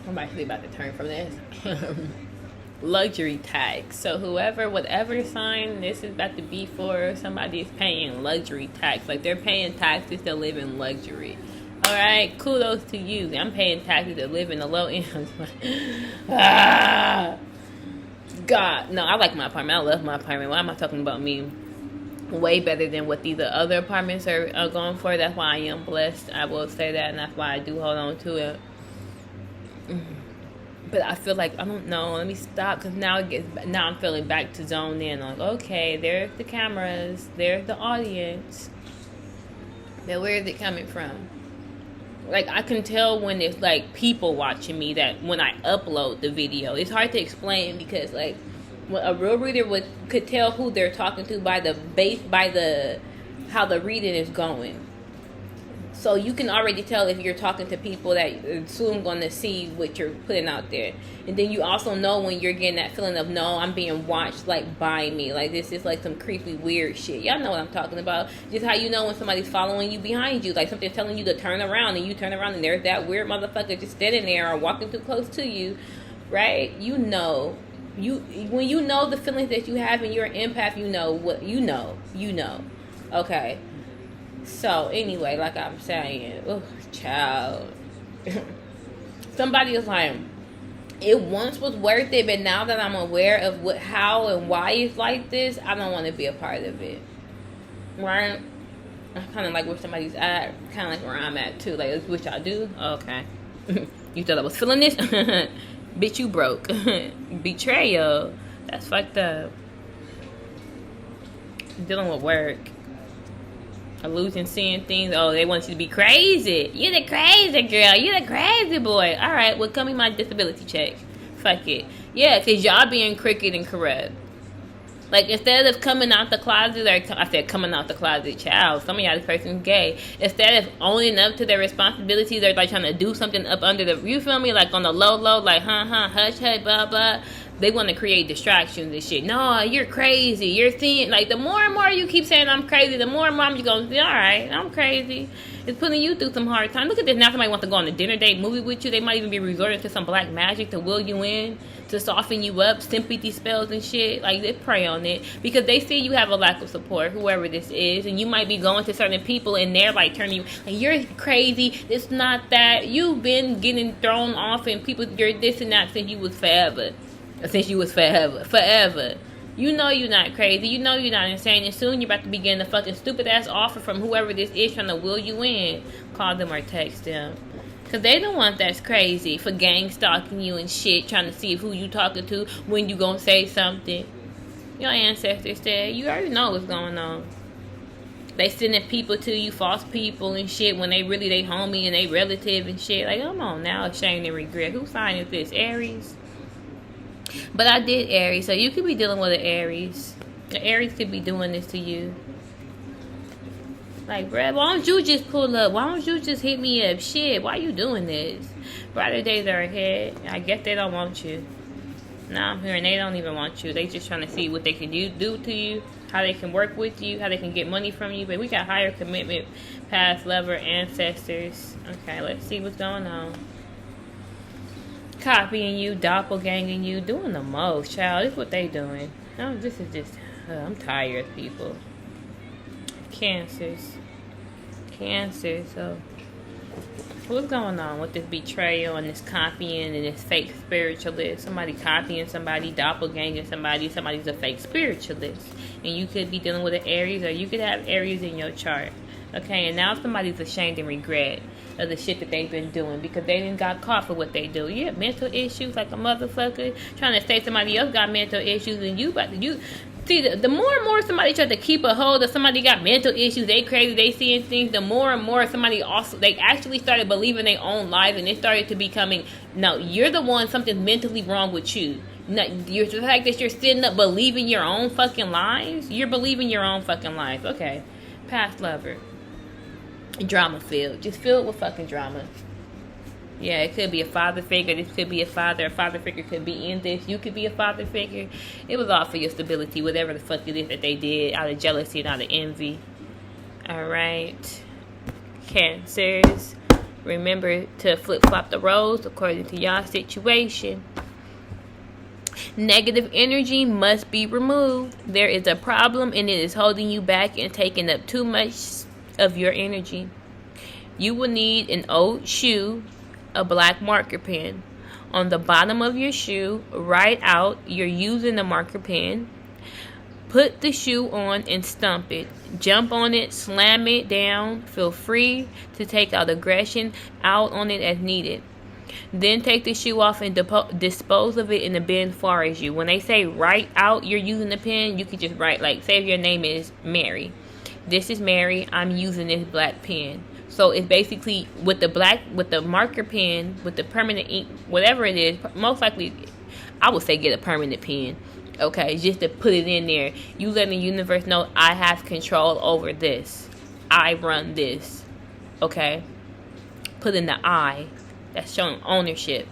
I'm actually about to turn from this. Luxury tax. So whatever sign this is about to be for, somebody is paying luxury tax. Like, they're paying taxes to live in luxury. All right, kudos to you. I'm paying taxes to live in the low end. God, no, I like my apartment. I love my apartment. Why am I talking about me? Way better than what these other apartments are going for. That's why I am blessed. I will say that, and that's why I do hold on to it. But I feel like, I don't know, let me stop, because now I'm feeling back to zone in. Like, okay, there's the cameras, there's the audience. Now, where is it coming from? Like, I can tell when it's, like, people watching me, that when I upload the video. It's hard to explain, because, like, a real reader could tell who they're talking to by how the reading is going. So you can already tell if you're talking to people that are soon going to see what you're putting out there. And then you also know when you're getting that feeling of, no, I'm being watched, like, by me. Like, this is, like, some creepy, weird shit. Y'all know what I'm talking about. Just how you know when somebody's following you behind you. Like, something's telling you to turn around, and you turn around, and there's that weird motherfucker just standing there or walking too close to you. Right? You know. When you know the feelings that you have and you're an empath, you know what you know. Okay. So, anyway, like I'm saying, child. Somebody is like, it once was worth it, but now that I'm aware of how and why it's like this, I don't want to be a part of it. Right? I kind of like where somebody's at, kind of like where I'm at, too. Like, that's what y'all do? Okay. You thought I was feeling this? Bitch, you broke. Betrayal. That's fucked up. Dealing with work. Illusion, seeing things. Oh, they want you to be crazy. You're the crazy girl. You're the crazy boy. All right, well, come in my disability check. Fuck it. Yeah, because y'all being crooked and corrupt. Like, instead of coming out the closet, I said coming out the closet, child. Some of y'all, this person's gay. Instead of owning up to their responsibilities, they're like trying to do something up under the, you feel me? Like on the low, like, hush, blah, blah. They want to create distractions and shit. No, you're crazy. You're seeing, like, the more and more you keep saying I'm crazy, the more and more I'm just going to say, all right, I'm crazy. It's putting you through some hard time. Look at this. Now somebody wants to go on a dinner date movie with you. They might even be resorting to some black magic to will you in, to soften you up, sympathy spells and shit. Like, they prey on it because they see you have a lack of support, whoever this is, and you might be going to certain people and they're like turning you, like, you're crazy. It's not that. You've been getting thrown off and people, you're this and that since you was forever. Forever. You know you're not crazy. You know you're not insane. And soon you're about to be getting a fucking stupid ass offer from whoever this is trying to will you in. Call them or text them. Because they the ones that's crazy for gang stalking you and shit. Trying to see who you talking to, when you gonna say something. Your ancestors said, you already know what's going on. They sending people to you, false people and shit, when they really they homie and they relative and shit. Like, come on now, shame and regret. Whose sign is this? Aries? But I did Aries, so you could be dealing with an Aries. The Aries could be doing this to you. Like, bruh, why don't you just pull up? Why don't you just hit me up? Shit, why you doing this? Brighter days are ahead. I guess they don't want you. Now I'm hearing they don't even want you. They just trying to see what they can do to you, how they can work with you, how they can get money from you. But we got higher commitment, past lover, ancestors. Okay, let's see what's going on. Copying you, doppelganging you, doing the most, child. This is what they doing. No, this is just, I'm tired of people. Cancer. So, what's going on with this betrayal and this copying and this fake spiritualist? Somebody copying somebody, doppelganging somebody. Somebody's a fake spiritualist. And you could be dealing with an Aries, or you could have Aries in your chart. Okay, and now somebody's ashamed and regret of the shit that they've been doing because they didn't got caught for what they do. You have mental issues like a motherfucker, trying to say somebody else got mental issues, and you see, the more and more somebody try to keep a hold of somebody got mental issues, they crazy, they seeing things, the more and more somebody also, they actually started believing their own lies, and they started to becoming, no, you're the one, something's mentally wrong with you. No, the fact that you're sitting up believing your own fucking lies, you're believing your own fucking lies. Okay, past lover. Drama filled. Just filled with fucking drama. Yeah, it could be a father figure. This could be a father. A father figure could be in this. You could be a father figure. It was all for your stability, whatever the fuck it is that they did, out of jealousy and out of envy. Alright. Cancers. Remember to flip-flop the roles according to y'all situation. Negative energy must be removed. There is a problem and it is holding you back and taking up too much of your energy. You will need an old shoe, a black marker pen. On the bottom of your shoe, write out you're using the marker pen. Put the shoe on and stomp it. Jump on it, slam it down. Feel free to take out aggression out on it as needed. Then take the shoe off and dispose of it in the bin far as you. When they say write out you're using the pen, you can just write, like, say if your name is Mary. This is Mary. I'm using this black pen. So it's basically with the marker pen, with the permanent ink, whatever it is, most likely, I would say get a permanent pen. Okay, just to put it in there. You letting the universe know I have control over this. I run this. Okay? Put in the I. That's showing ownership.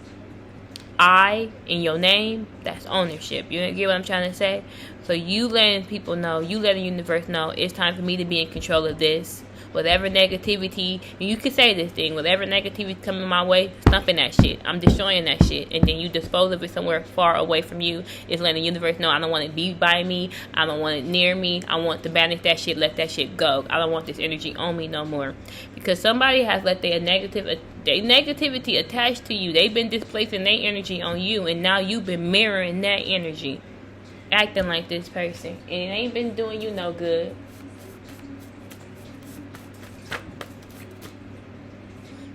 I in your name, that's ownership. You get what I'm trying to say? So you letting people know, you letting the universe know it's time for me to be in control of this. Whatever negativity, and you can say this thing, whatever negativity coming my way, stomping that shit. I'm destroying that shit. And then you dispose of it somewhere far away from you. It's letting the universe know I don't want it be by me. I don't want it near me. I want to banish that shit, let that shit go. I don't want this energy on me no more. Because somebody has let their negativity attached to you. They've been displacing their energy on you, and now you've been mirroring that energy. Acting like this person. And it ain't been doing you no good.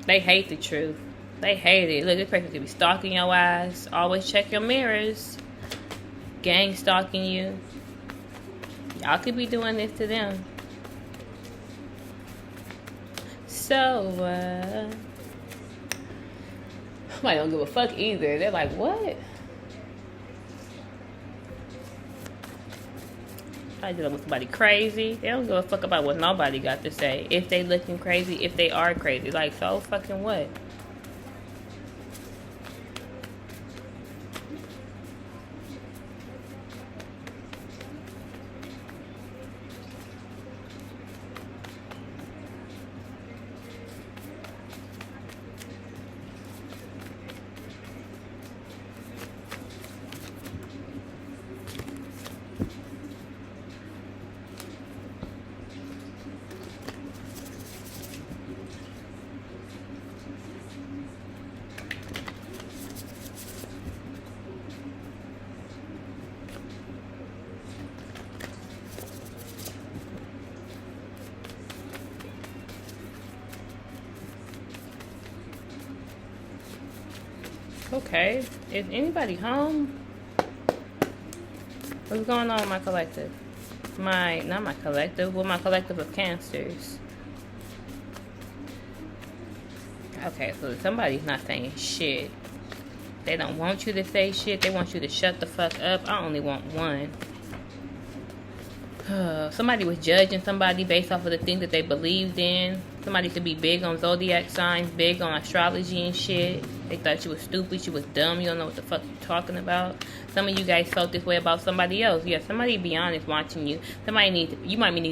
They hate the truth. They hate it. Look, this person could be stalking your ass. Always check your mirrors. Gang stalking you. Y'all could be doing this to them. So, somebody don't give a fuck either. They're like, what? I dealing with somebody crazy. They don't give a fuck about what nobody got to say. If they looking crazy, if they are crazy. Like, so fucking what? Okay, is anybody home? What's going on with my collective? Not my collective, well, my collective of Cancers. Okay, so somebody's not saying shit. They don't want you to say shit. They want you to shut the fuck up. I only want one. Somebody was judging somebody based off of the things that they believed in. Somebody could be big on zodiac signs, big on astrology and shit. They thought you was stupid, you was dumb, you don't know what the fuck you're talking about. Some of you guys felt this way about somebody else. Yeah, somebody, be honest, watching you. You might need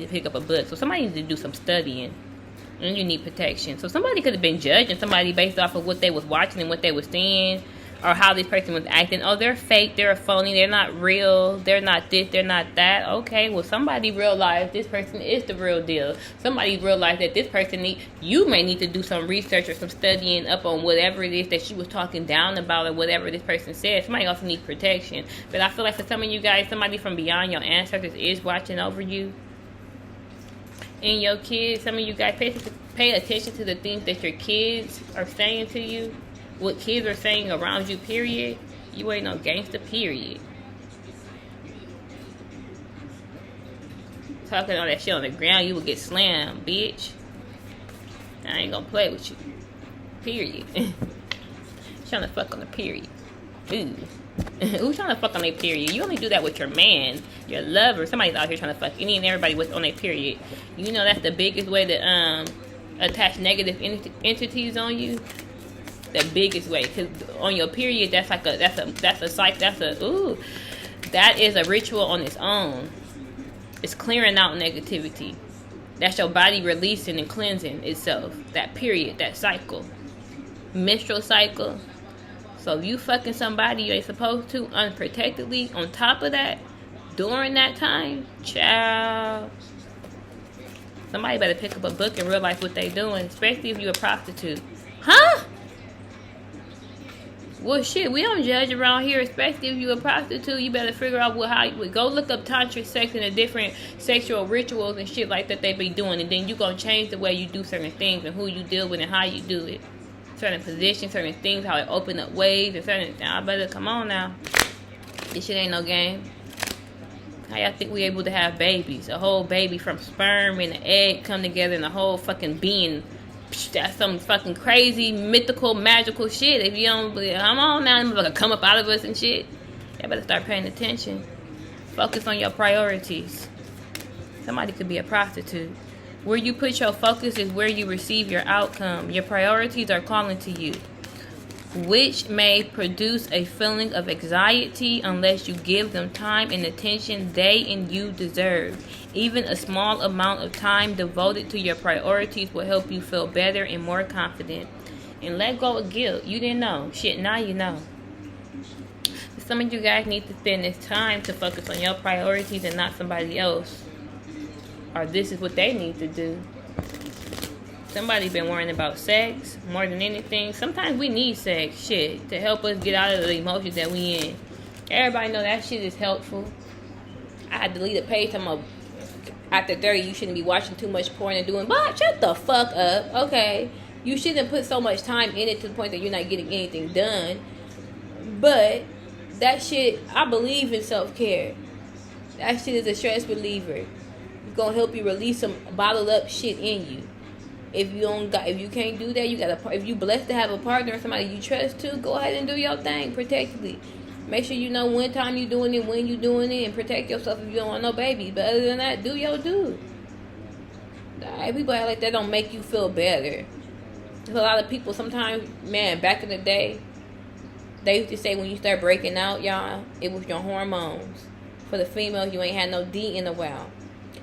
to pick up a book. So somebody needs to do some studying. And you need protection. So somebody could have been judging somebody based off of what they was watching and what they was seeing. Or how this person was acting. Oh, they're fake, they're a phony, they're not real, they're not this, they're not that. Okay, well, somebody realized this person is the real deal. Somebody realized that this person you may need to do some research or some studying up on whatever it is that she was talking down about or whatever this person said. Somebody also needs protection. But I feel like for some of you guys, somebody from beyond your ancestors is watching over you. And your kids, some of you guys, pay attention to the things that your kids are saying to you. What kids are saying around you, period. You ain't no gangster, period. Talking all that shit on the ground, you will get slammed, bitch. I ain't gonna play with you. Period. Trying to fuck on the period. Ooh. Who's trying to fuck on their period? You only do that with your man, your lover. Somebody's out here trying to fuck any and everybody with on their period. You know that's the biggest way to attach negative entities on you. The biggest way, because on your period, that is a ritual on its own. It's clearing out negativity. That's your body releasing and cleansing itself. That period, that cycle. Menstrual cycle. So if you fucking somebody you ain't supposed to unprotectedly, on top of that, during that time, child, somebody better pick up a book and realize what they doing, especially if you a prostitute. Huh? Well, shit, we don't judge around here, especially if you a prostitute. You better figure out how you would go look up tantric sex and the different sexual rituals and shit like that they be doing, and then you gonna change the way you do certain things and who you deal with and how you do it. Certain positions, certain things, how it open up ways, and certain. I better come on now. This shit ain't no game. How y'all think we able to have babies? A whole baby from sperm and an egg come together and a whole fucking being. That's some fucking crazy, mythical, magical shit. If you don't believe, come on now, it's gonna come up out of us and shit. You better start paying attention. Focus on your priorities. Somebody could be a prostitute. Where you put your focus is where you receive your outcome. Your priorities are calling to you, which may produce a feeling of anxiety unless you give them time and attention they and you deserve. Even a small amount of time devoted to your priorities will help you feel better and more confident. And let go of guilt. You didn't know. Shit, now you know. Some of you guys need to spend this time to focus on your priorities and not somebody else. Or this is what they need to do. Somebody been worrying about sex more than anything. Sometimes we need sex, shit, to help us get out of the emotions that we in. Everybody know that shit is helpful. I had to delete a page. After 30, you shouldn't be watching too much porn and doing. But shut the fuck up, okay? You shouldn't put so much time in it to the point that you're not getting anything done. But that shit, I believe in self-care. That shit is a stress reliever. It's gonna help you release some bottled up shit in you. If you can't do that, if you blessed to have a partner or somebody you trust to, go ahead and do your thing protectively. Make sure you know when time you doing it, when you doing it, and protect yourself if you don't want no babies. But other than that, do your do. People act like that don't make you feel better. There's a lot of people sometimes, man, back in the day, they used to say when you start breaking out, y'all, it was your hormones. For the females, you ain't had no D in a while.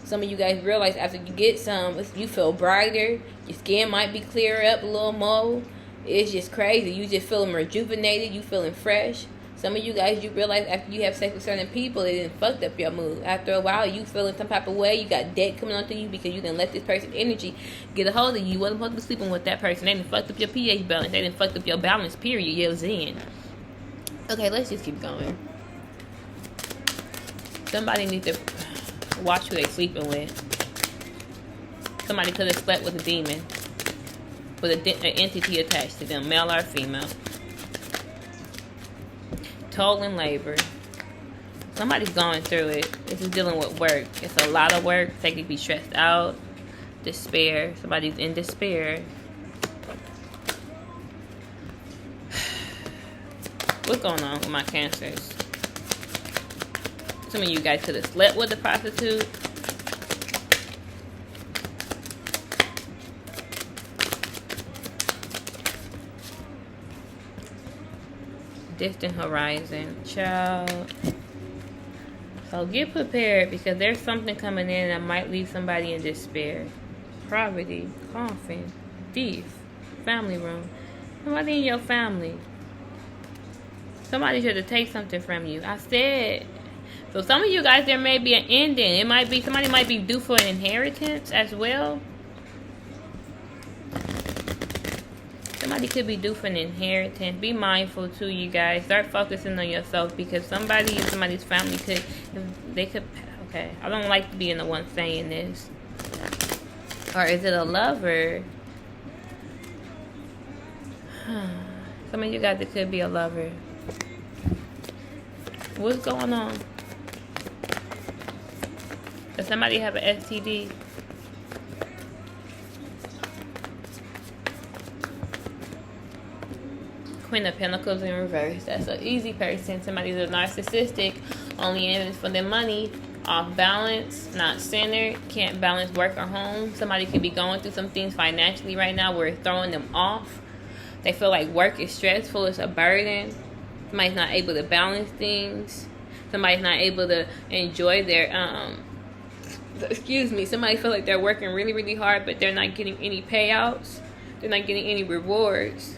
Some of you guys realize after you get some, you feel brighter. Your skin might be clearer up a little more. It's just crazy. You just feeling rejuvenated. You feeling fresh. Some of you guys, you realize after you have sex with certain people, it done fucked up your mood. After a while, you feeling some type of way. You got debt coming onto you because you done let this person's energy get a hold of you. You wasn't supposed to be sleeping with that person. They done fucked up your pH balance. They done fucked up your balance, period. Your zen. Okay, let's just keep going. Somebody needs to watch who they sleeping with. Somebody could have slept with a demon. With an entity attached to them, male or female. Toll and labor. Somebody's going through it. This is dealing with work. It's a lot of work. They could be stressed out. Despair. Somebody's in despair. What's going on with my cancers? Some of you guys could have slept with a prostitute. Distant horizon, child. So get prepared because there's something coming in that might leave somebody in despair. Poverty, coffin, thief, family room. Somebody in your family. Somebody should have taken something from you. I said. So some of you guys, there may be an ending. It might be somebody might be due for an inheritance as well. Somebody could be due for an inheritance. Be mindful too, you guys. Start focusing on yourself because somebody in somebody's family could, they could. Okay, I don't like being the one saying this. Or is it a lover? Some of you guys, it could be a lover. What's going on? Does somebody have an STD? Queen of Pentacles in reverse. That's an easy person. Somebody's a narcissistic, only in it for their money, off balance, not centered, can't balance work or home. Somebody could be going through some things financially right now where it's throwing them off. They feel like work is stressful, it's a burden. Somebody's not able to balance things. Somebody's not able to enjoy their excuse me, somebody feel like they're working really, really hard, but they're not getting any payouts. They're not getting any rewards.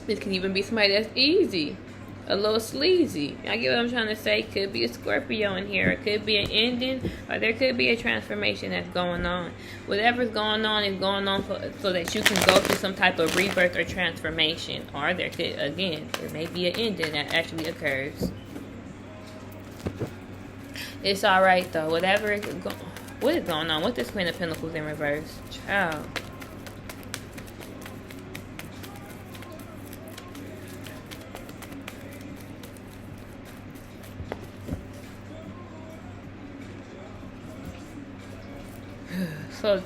This can even be somebody that's easy, a little sleazy. I get what I'm trying to say. Could be a Scorpio in here. It could be an ending, or there could be a transformation that's going on. Whatever's going on is going on so that you can go through some type of rebirth or transformation. Or there could, again, it may be an ending that actually occurs. It's alright though. Whatever is going, what is going on with this Queen of Pentacles in reverse? Child. So,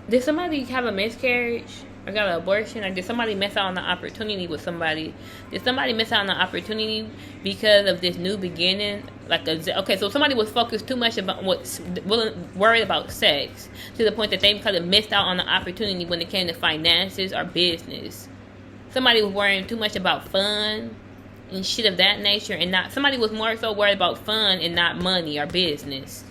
did somebody have a miscarriage or got an abortion, or did somebody miss out on the opportunity with somebody? Did somebody miss out on the opportunity because of this new beginning? Okay, so somebody was focused too much about worried about sex to the point that they kind of missed out on the opportunity when it came to finances or business. Somebody was worrying too much about fun and shit of that nature, and not somebody was more so worried about fun and not money or business.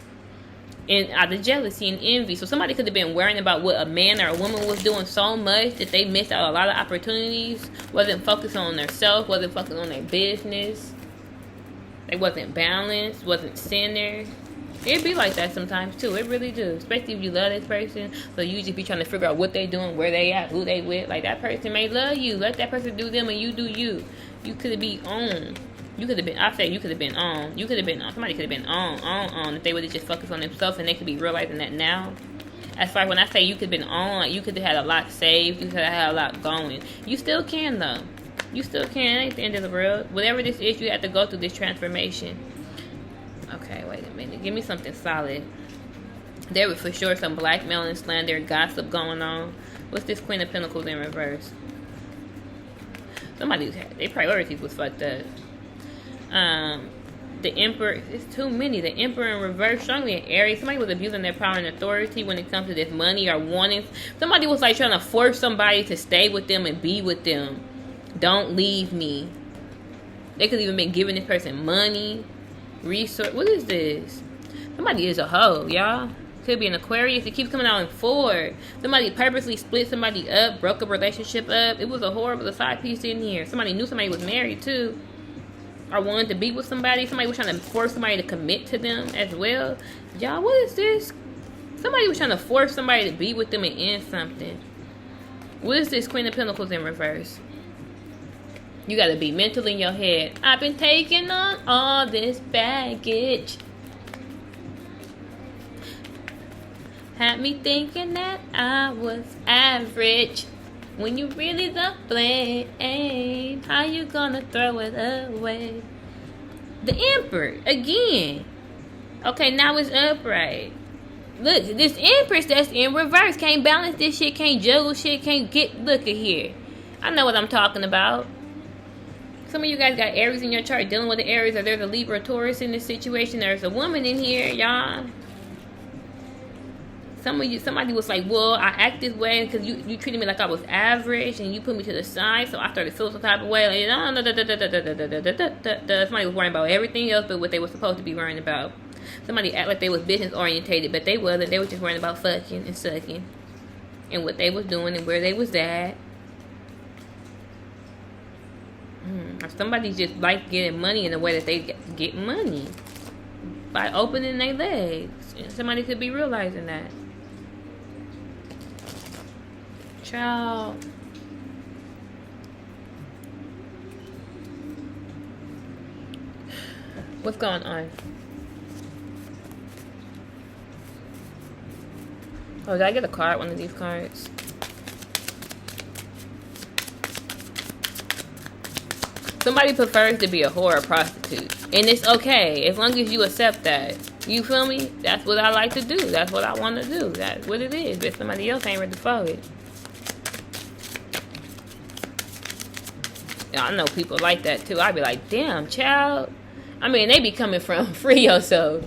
And out of jealousy and envy. So somebody could have been worrying about what a man or a woman was doing so much that they missed out a lot of opportunities. Wasn't focused on themselves. Wasn't focused on their business. They wasn't balanced. Wasn't centered. It be like that sometimes too. It really do. Especially if you love this person. So you just be trying to figure out what they doing, where they at, who they with. Like that person may love you. Let that person do them and you do you. You could be on. You could have been, I say you could have been on. You could have been on. Somebody could have been on. If they would have just focused on themselves, and they could be realizing that now. As far as when I say you could have been on, like you could have had a lot saved. You could have had a lot going. You still can, though. You still can. It ain't the end of the world. Whatever this is, you have to go through this transformation. Okay, wait a minute. Give me something solid. There was for sure some blackmailing, slander, gossip going on. What's this Queen of Pentacles in reverse? Somebody, their priorities was fucked up. The Emperor, it's too many. The Emperor in reverse, strongly in Aries. Somebody was abusing their power and authority when it comes to this money or wanting. Somebody was like trying to force somebody to stay with them and be with them. Don't leave me. They could even been giving this person money, resource. What is this? Somebody is a hoe, y'all. Could be an Aquarius. It keeps coming out in 4. Somebody purposely split somebody up, broke a relationship up. It was a horrible side piece in here. Somebody knew somebody was married too, or wanted to be with somebody. Somebody was trying to force somebody to commit to them as well. Y'all, what is this? Somebody was trying to force somebody to be with them and end something. What is this Queen of Pentacles in reverse? You got to be mentally in your head. I've been taking on all this baggage. Had me thinking that I was average. When you really don't blame, how you gonna throw it away? The Emperor, again. Okay, now it's upright. Look, this Empress that's in reverse can't balance this shit, can't juggle shit, can't get, look at here. I know what I'm talking about. Some of you guys got Aries in your chart dealing with the Aries, or there's a Libra or Taurus in this situation. There's a woman in here, y'all. Some of you, somebody was like, well, I act this way because you treated me like I was average and you put me to the side, so I started feeling some type of way. Like, somebody was worrying about everything else but what they were supposed to be worrying about. Somebody act like they was business orientated, but they wasn't. They were just worrying about fucking and sucking and what they was doing and where they was at. Somebody just like getting money in the way that they get money by opening their legs. And somebody could be realizing that. Child. What's going on? Oh, did I get a card? One of these cards? Somebody prefers to be a whore or prostitute. And it's okay, as long as you accept that. You feel me? That's what I like to do. That's what I want to do. That's what it is. But somebody else ain't ready for it. I know people like that too. I'd be like, damn, child. I mean, they be coming from free yourself.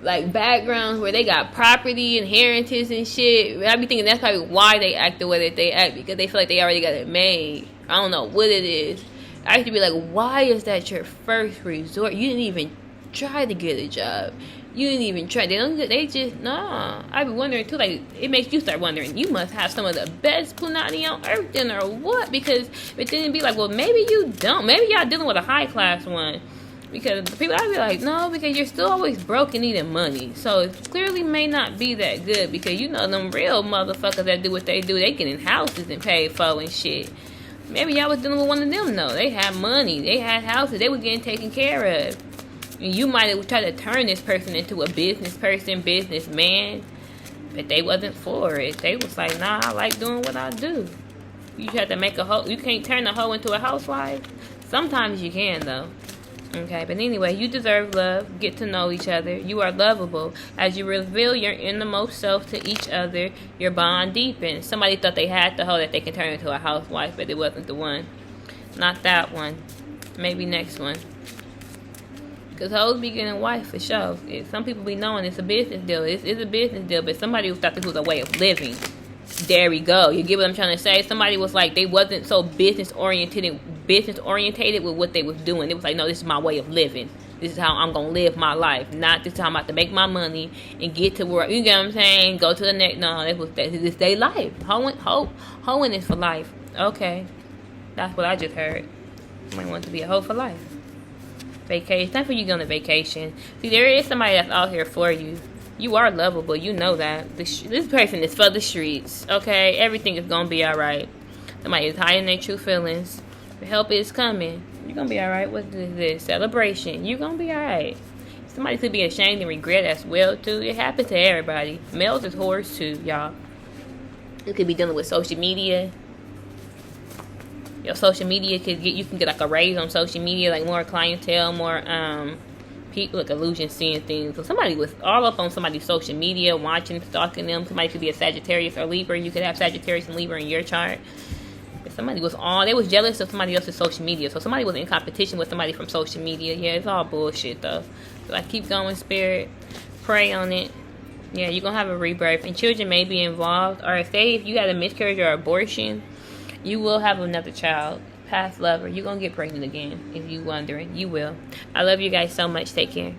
Like backgrounds where they got property, inheritance and shit. I be thinking that's probably why they act the way that they act. Because they feel like they already got it made. I don't know what it is. I used to be like, why is that your first resort? You didn't even try to get a job. You didn't even try. They just, nah. I be wondering too, like, it makes you start wondering, you must have some of the best punani on earth then, or what? Because it didn't be like, well, maybe you don't. Maybe y'all dealing with a high class one. Because the people, I'd be like, no, because you're still always broke and needing money. So it clearly may not be that good. Because you know them real motherfuckers that do what they do, they get in houses and paid for and shit. Maybe y'all was dealing with one of them, though. They had money. They had houses. They were getting taken care of. And you might have tried to turn this person into a businessman. But they wasn't for it. They was like, nah, I like doing what I do. You have to make a hoe. You can't turn a hoe into a housewife. Sometimes you can, though. Okay, but anyway, you deserve love. Get to know each other. You are lovable. As you reveal your innermost self to each other, your bond deepens. Somebody thought they had the hoe that they can turn into a housewife, but it wasn't the one. Not that one. Maybe next one. Because hoes be getting wife for sure. Some people be knowing it's a business deal. It's a business deal, but somebody thought this was a way of living. There we go. You get what I'm trying to say? Somebody was like, they wasn't so business oriented with what they was doing. It was like, no, this is my way of living. This is how I'm gonna live my life. Not this time I'm about to make my money and get to work. You get what I'm saying? Go to the next. No, this is their life. Hoeing is for life. Okay, that's what I just heard. You might want to be a hoe for life. Vacation. It's time for you to go on a vacation. See, there is somebody that's out here for you. You are lovable. You know that. This person is for the streets. Okay? Everything is going to be alright. Somebody is hiding their true feelings. The help is coming. You're going to be alright. What is this? Celebration. You're going to be alright. Somebody could be ashamed and regret as well, too. It happens to everybody. Males is whores, too, y'all. You could be dealing with social media. Your social media you can get like a raise on social media, like more clientele, more people, like illusion seeing things. So somebody was all up on somebody's social media, watching, stalking them. Somebody could be a Sagittarius or Libra. You could have Sagittarius and Libra in your chart. But somebody was they was jealous of somebody else's social media. So somebody was in competition with somebody from social media. Yeah, it's all bullshit though. So I keep going, spirit. Pray on it. Yeah, you're gonna have a rebirth, and children may be involved. Or say if you had a miscarriage or abortion, you will have another child. Past lover. You're going to get pregnant again. If you're wondering. You will. I love you guys so much. Take care.